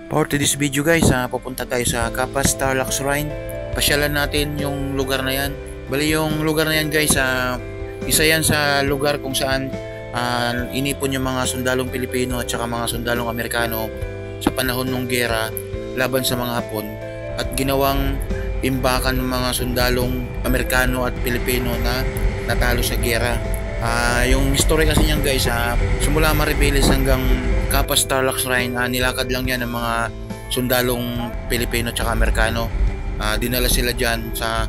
For today's video guys, pupunta tayo sa Capas Tarlac Shrine. Pasyalan natin yung lugar na yan. Bali yung lugar na yan guys, isa yan sa lugar kung saan inipon yung mga sundalong Pilipino at saka mga sundalong Amerikano sa panahon ng giyera laban sa mga Hapon at ginawang imbakan ng mga sundalong Amerikano at Pilipino na natalo sa giyera. Yung history kasi niyan guys, simula Maribeles hanggang Capas Tarlac Shrine, nilakad lang yan ng mga sundalong Pilipino at Amerikano. Dinala sila dyan sa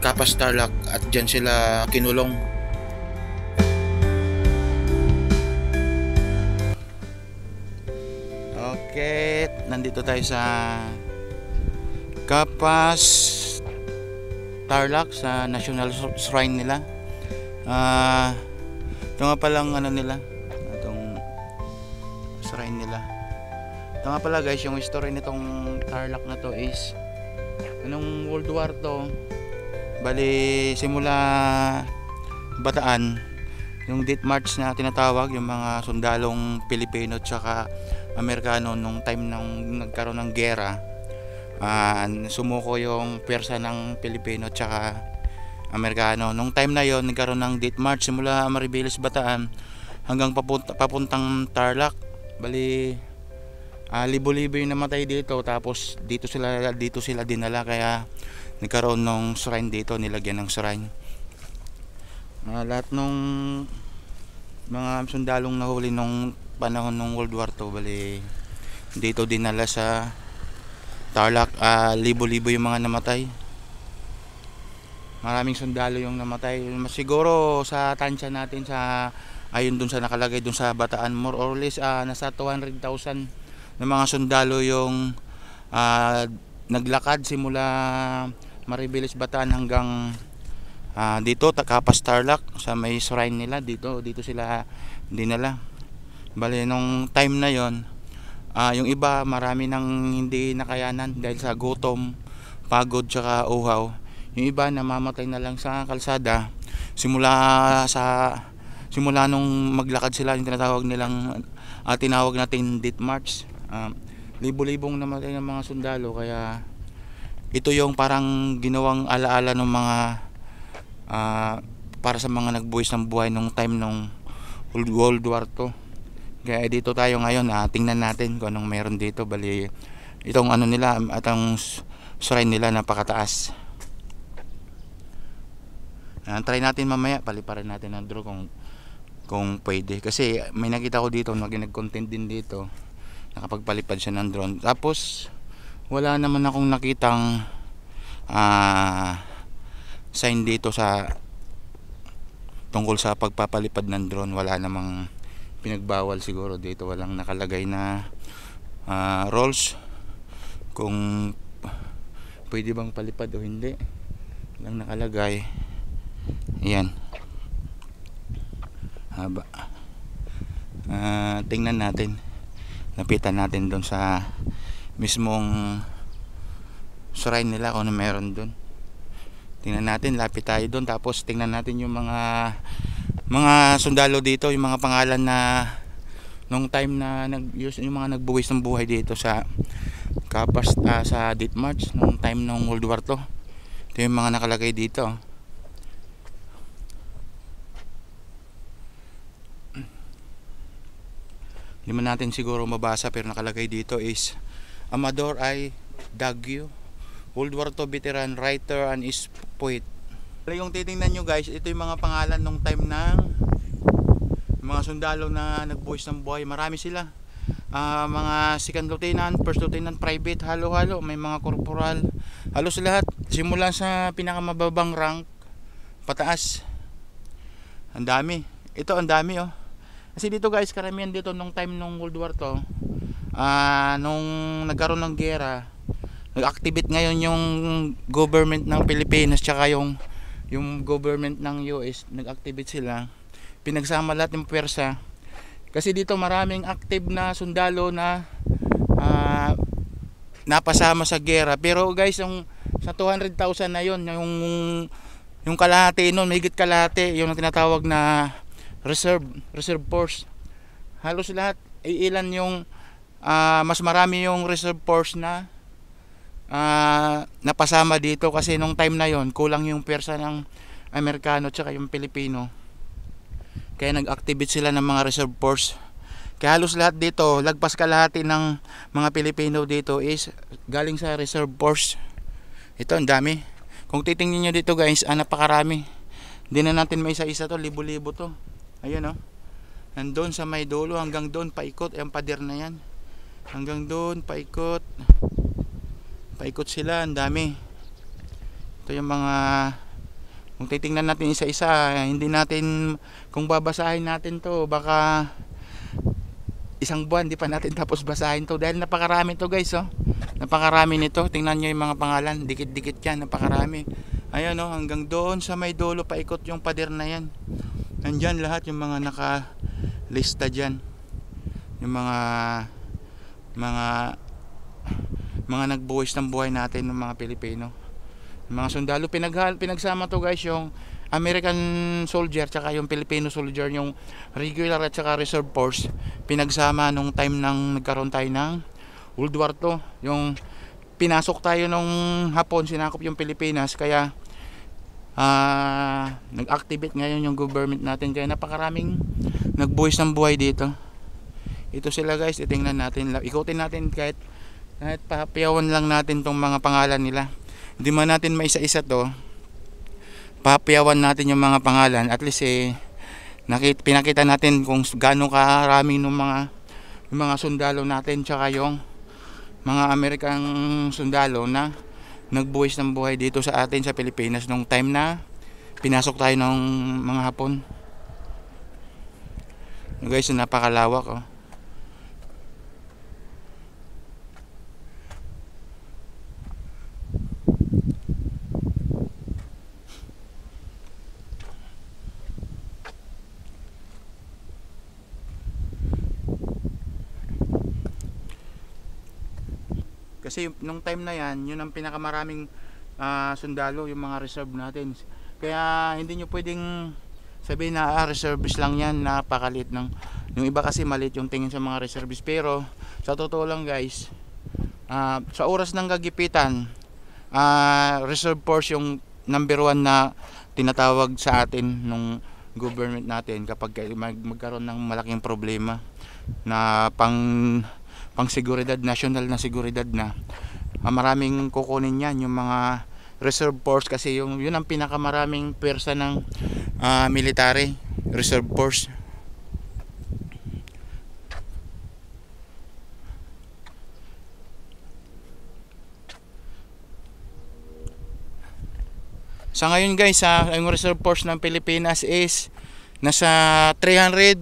Capas Tarlac at dyan sila kinulong. Okay, nandito tayo sa Capas Tarlac sa National Shrine nila. Ito nga palang ano nila, itong shrine nila. Ito nga pala guys, yung history nitong Tarlac na to is anong World War to, bali simula Bataan, yung Death March na tinatawag, yung mga sundalong Pilipino at saka Amerikano nung time nang nagkaroon ng giyera, sumuko yung pwersa ng Pilipino at saka Amerikano. Nung time na yon nagkaroon ng Death March simula Maribeles, Bataan hanggang papuntang Tarlac. Bali libo-libo yung namatay dito, tapos dito sila dinala, kaya nagkaroon ng shrine dito, nilagyan ng shrine. Lahat ng mga sundalong nahuli nung panahon ng World War II, bali dito dinala sa Tarlac. Libo-libo yung mga namatay, maraming sundalo yung namatay. Siguro sa tansya natin, sa ayon dun sa nakalagay dun sa Bataan, more or less nasa 200,000 na mga sundalo yung naglakad simula Maribeles, Bataan hanggang dito Capas Tarlac sa may shrine nila. Dito sila dinala. Bali nung time na yon, yung iba marami nang hindi nakayanan dahil sa gutom, pagod, tsaka uhaw. Yung iba namamatay na lang sa kalsada simula nung maglakad sila, yung tinawag natin Death March. Libo-libong namatay ng mga sundalo, kaya ito yung parang ginawang alaala ng mga para sa mga nagbuwis ng buhay nung time nung World War II. Kaya dito tayo ngayon, tingnan natin kung anong meron dito. Bali itong ano nila, atong shrine nila, napakataas. Try natin mamaya, paliparin natin ang drone kung pwede, kasi may nakita ko dito nag-content din dito, nakapagpalipad siya ng drone. Tapos wala naman akong nakitang sign dito sa tungkol sa pagpapalipad ng drone. Wala namang pinagbawal siguro dito, walang nakalagay na rules kung pwede bang palipad o hindi, lang nakalagay. Ayan, haba. Tingnan natin, lapitan natin doon sa mismong shrine nila kung ano meron doon. Tingnan natin, lapit tayo doon, tapos tingnan natin yung mga sundalo dito, yung mga pangalan na nung time na yung mga nagbuwis ng buhay dito sa Capas, sa Death March nung time ng World War II. Ito yung mga nakalagay dito. Hindi man natin siguro mabasa, pero nakalagay dito is Amador I. Daguio, World War II veteran, writer and is poet. Yung titingnan nyo guys, ito yung mga pangalan nung time ng mga sundalo na nagbuwis ng buhay. Marami sila, mga second lieutenant, first lieutenant, private, halo-halo, may mga corporal, halos lahat, simula sa pinakamababang rank pataas. Ang dami, ito ang dami oh. Kasi dito guys, karamihan dito nung time nung World War II, nung nagkaroon ng giyera, nag-activate ngayon yung government ng Pilipinas tsaka yung government ng US, nag-activate sila, pinagsama lahat ng pwersa. Kasi dito maraming active na sundalo na napasama sa giyera. Pero guys, yung sa 200,000 na yon, yung kalahati nun, mahigit kalahati, yung tinatawag na reserve force, halos lahat. Ilan yung mas marami yung reserve force na napasama dito kasi nung time na yon kulang yung pwersa ng Amerikano tsaka yung Pilipino, kaya nag-activate sila ng mga reserve force. Kaya halos lahat dito, lagpas kalahati ng mga Pilipino dito is galing sa reserve force. Ito ang dami, kung titingnan nyo dito guys, napakarami. Hindi na natin may isa-isa to, libo-libo to. Ayun nandun sa may dulo hanggang doon paikot, yung pader na yan hanggang doon paikot sila, ang dami. Ito yung mga, kung titingnan natin isa-isa, hindi natin, kung babasahin natin to baka isang buwan di pa natin tapos basahin to dahil napakarami to guys. Napakarami nito, tingnan nyo yung mga pangalan, dikit-dikit yan, napakarami. Ayan hanggang doon sa may dulo paikot yung pader na yan. Nandyan lahat yung mga nakalista dyan, yung mga nagbuwis ng buhay natin ng mga Pilipino, mga sundalo. Pinagsama to guys, yung American soldier tsaka yung Filipino soldier, yung regular at tsaka reserve force, pinagsama nung time nang nagkaroon tayo ng World War II. Yung pinasok tayo nung Hapon, sinakop yung Pilipinas, kaya nag-activate ngayon yung government natin, kaya napakaraming nagbuwis ng buhay dito. Ito sila guys, itingnan natin, ikutin natin kahit papiyawan lang natin tong mga pangalan nila. Hindi man natin maisa-isa to, papiyawan natin yung mga pangalan, at least pinakita natin kung gaano karami ng mga sundalo natin tsaka yung mga Amerikang sundalo na nagbuwis ng buhay dito sa atin sa Pilipinas nung time na pinasok tayo ng mga Hapon. Guys, napakalawak kasi nung time na yan, yun ang pinakamaraming sundalo, yung mga reserve natin. Kaya hindi nyo pwedeng sabihin na reservists lang yan, napakalit ng yung iba kasi maliit yung tingin sa mga reservists. Pero sa totoo lang guys, sa oras ng kagipitan, reserve force yung number 1 na tinatawag sa atin nung government natin kapag magkaroon ng malaking problema na pang seguridad, national na seguridad na, maraming kukunin yan yung mga reserve force, kasi yun ang pinakamaraming pwersa ng military, reserve force. Sa ngayon guys, yung reserve force ng Pilipinas is nasa 300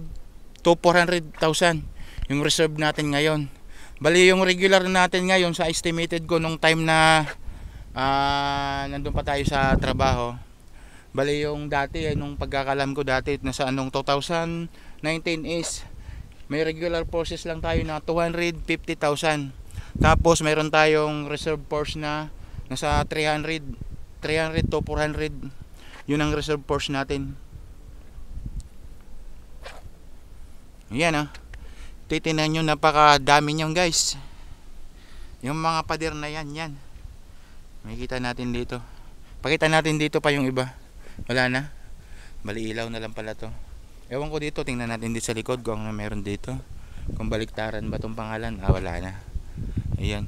to 400,000 yung reserve natin ngayon. Bali yung regular natin ngayon, sa estimated ko nung time na nandun pa tayo sa trabaho, bali yung dati, nung pagkakalam ko dati, nasa 2019 is may regular forces lang tayo na 250,000. Tapos mayroon tayong reserve force na nasa 300 to 400. Yun ang reserve force natin. Yan titinan nyo, napakadami nyo guys. Yung mga pader na yan. Makikita natin dito. Pakita natin dito pa yung iba. Wala na. Bali ilaw na lang pala to. Ewan ko dito, tingnan natin dito sa likod kung ano meron dito. Kung baliktaran ba tong pangalan. Wala na. Ayan.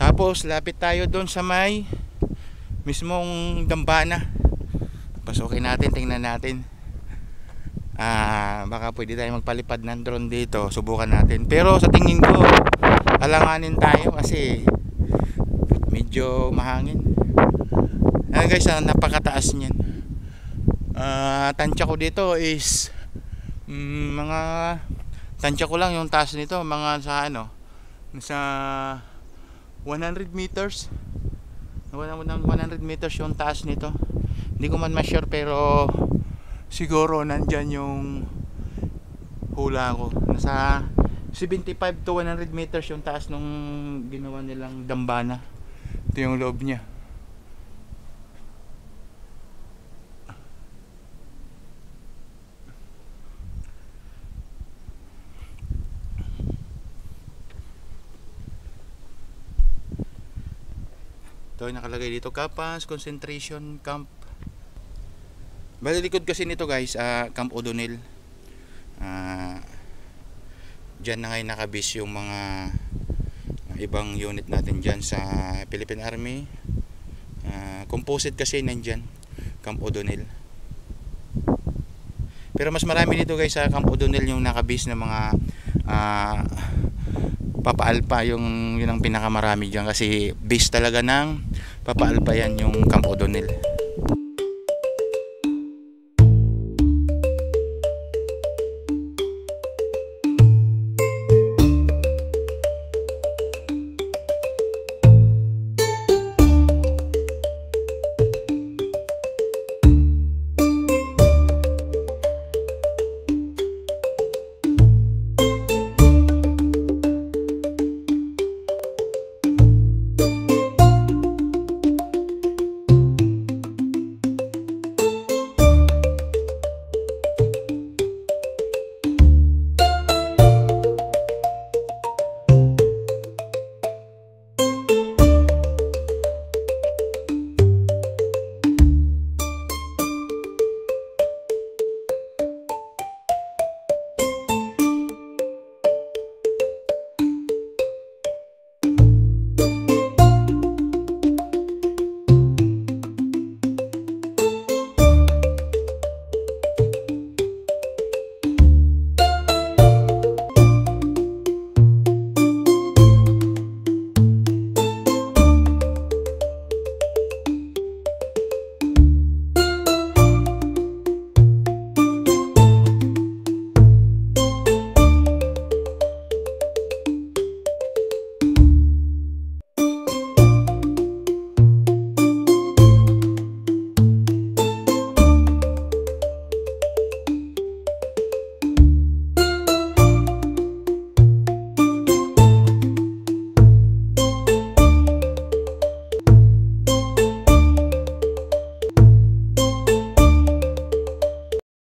Tapos lapit tayo doon sa may mismong dambana. Pasukin natin, tingnan natin. Baka pwede tayo magpalipad ng drone dito, subukan natin. Pero sa tingin ko, alanganin tayo kasi medyo mahangin. Guys, napakataas niyan. Tansya ko dito is mga tansya ko lang yung taas nito, mga sa sa 100 meters. 100 meters yung taas nito. Hindi ko man ma-sure, pero siguro nandyan yung hula ko. Nasa 75 to 100 meters yung taas nung ginawa nilang dambana. Ito yung loob niya. Ito ay nakalagay dito, Kapas Concentration Camp. Bali likod kasi nito guys, Camp O'Donnell. Diyan na ngayon nakabase yung mga ibang unit natin dyan sa Philippine Army. Composite kasi nandyan, Camp O'Donnell. Pero mas marami dito guys sa Camp O'Donnell yung nakabase na mga Papa-Alpha, yun ang pinakamarami dyan kasi base talaga ng Papa-Alpha yan yung Camp O'Donnell.